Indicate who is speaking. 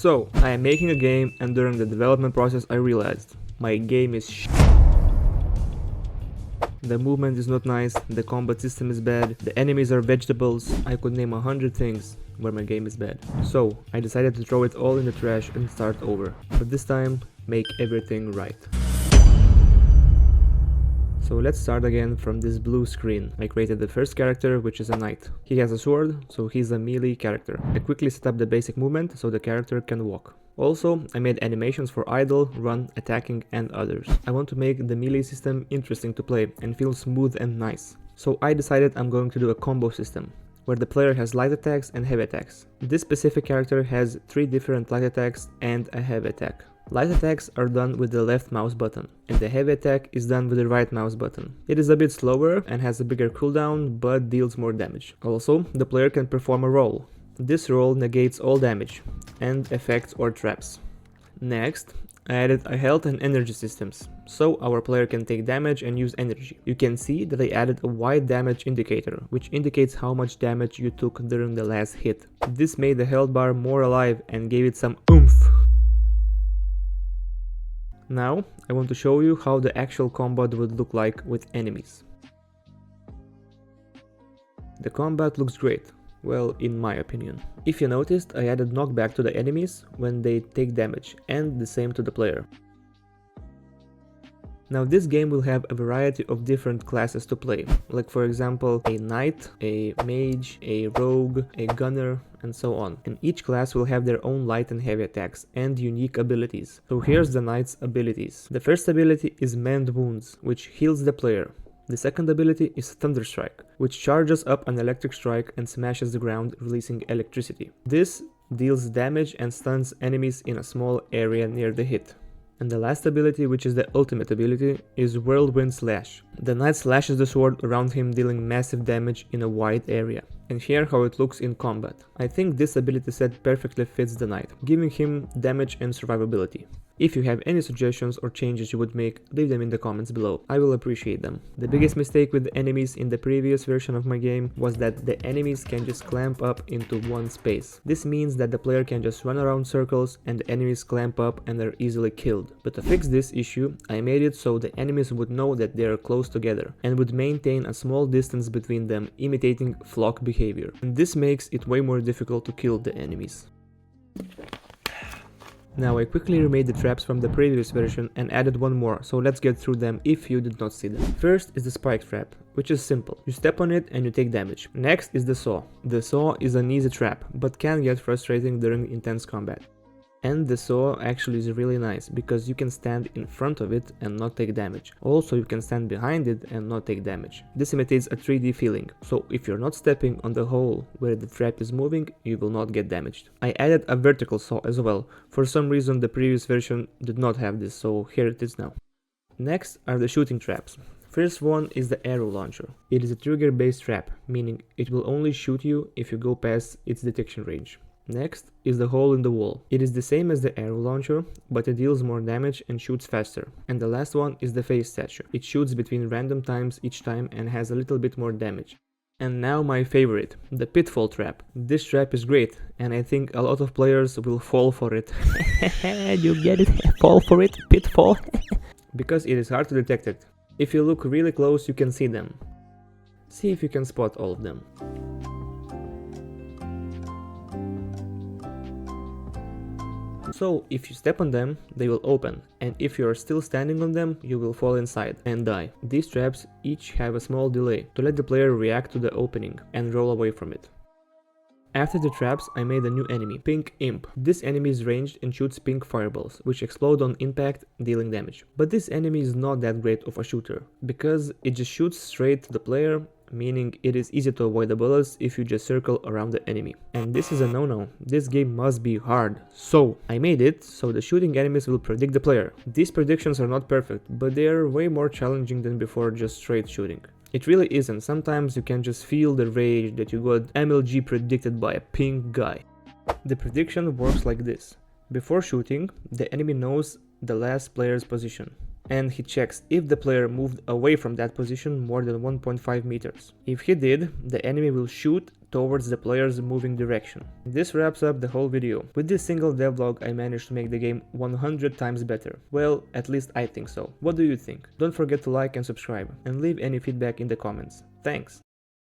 Speaker 1: So, I am making a game, and during the development process I realized my game is The movement is not nice, the combat system is bad, the enemies are vegetables. I could name 100 things where my game is bad. So, I decided to throw it all in the trash and start over. But this time, make everything right. So let's start again from this blue screen. I created the first character, which is a knight. He has a sword, so he's a melee character. I quickly set up the basic movement so the character can walk. Also, I made animations for idle, run, attacking and others. I want to make the melee system interesting to play and feel smooth and nice. So I decided I'm going to do a combo system, where the player has light attacks and heavy attacks. This specific character has 3 different light attacks and a heavy attack. Light attacks are done with the left mouse button, and the heavy attack is done with the right mouse button. It is a bit slower and has a bigger cooldown, but deals more damage. Also, the player can perform a roll. This roll negates all damage, and effects or traps. Next, I added a health and energy systems, so our player can take damage and use energy. You can see that I added a white damage indicator, which indicates how much damage you took during the last hit. This made the health bar more alive and gave it some oomph. Now, I want to show you how the actual combat would look like with enemies. The combat looks great, well, in my opinion. If you noticed, I added knockback to the enemies when they take damage, and the same to the player. Now this game will have a variety of different classes to play, like for example a knight, a mage, a rogue, a gunner, and so on. And each class will have their own light and heavy attacks and unique abilities. So here's the knight's abilities. The first ability is Mend Wounds, which heals the player. The second ability is Thunder Strike, which charges up an electric strike and smashes the ground, releasing electricity. This deals damage and stuns enemies in a small area near the hit. And the last ability, which is the ultimate ability, is Whirlwind Slash. The knight slashes the sword around him, dealing massive damage in a wide area. And here how it looks in combat. I think this ability set perfectly fits the knight, giving him damage and survivability. If you have any suggestions or changes you would make, leave them in the comments below. I will appreciate them. The biggest mistake with the enemies in the previous version of my game was that the enemies can just clamp up into one space. This means that the player can just run around circles and the enemies clamp up and are easily killed. But to fix this issue, I made it so the enemies would know that they are close together and would maintain a small distance between them, imitating flock behavior. And this makes it way more difficult to kill the enemies. Now I quickly remade the traps from the previous version and added one more, so let's get through them if you did not see them. First is the spike trap, which is simple. You step on it and you take damage. Next is the saw. The saw is an easy trap, but can get frustrating during intense combat. And the saw actually is really nice, because you can stand in front of it and not take damage. Also, you can stand behind it and not take damage. This imitates a 3D feeling, so if you're not stepping on the hole where the trap is moving, you will not get damaged. I added a vertical saw as well. For some reason the previous version did not have this, so here it is now. Next are the shooting traps. First one is the arrow launcher. It is a trigger based trap, meaning it will only shoot you if you go past its detection range. Next is the hole in the wall. It is the same as the arrow launcher, but it deals more damage and shoots faster. And the last one is the face statue. It shoots between random times each time and has a little bit more damage. And now my favorite, the pitfall trap. This trap is great, and I think a lot of players will fall for it. You get it? Fall for it? Pitfall? Because it is hard to detect it. If you look really close, you can see them. See if you can spot all of them. So, if you step on them, they will open, and if you are still standing on them, you will fall inside and die. These traps each have a small delay to let the player react to the opening and roll away from it. After the traps, I made a new enemy, Pink Imp. This enemy is ranged and shoots pink fireballs, which explode on impact, dealing damage. But this enemy is not that great of a shooter, because it just shoots straight to the player, meaning it is easy to avoid the bullets if you just circle around the enemy. And this is a no-no. This game must be hard. So I made it so the shooting enemies will predict the player. These predictions are not perfect, but they are way more challenging than before just straight shooting. It really isn't. Sometimes you can just feel the rage that you got MLG predicted by a pink guy. The prediction works like this. Before shooting, the enemy knows the last player's position, and he checks if the player moved away from that position more than 1.5 meters. If he did, the enemy will shoot towards the player's moving direction. This wraps up the whole video. With this single devlog I managed to make the game 100 times better. Well, at least I think so. What do you think? Don't forget to like and subscribe, and leave any feedback in the comments. Thanks!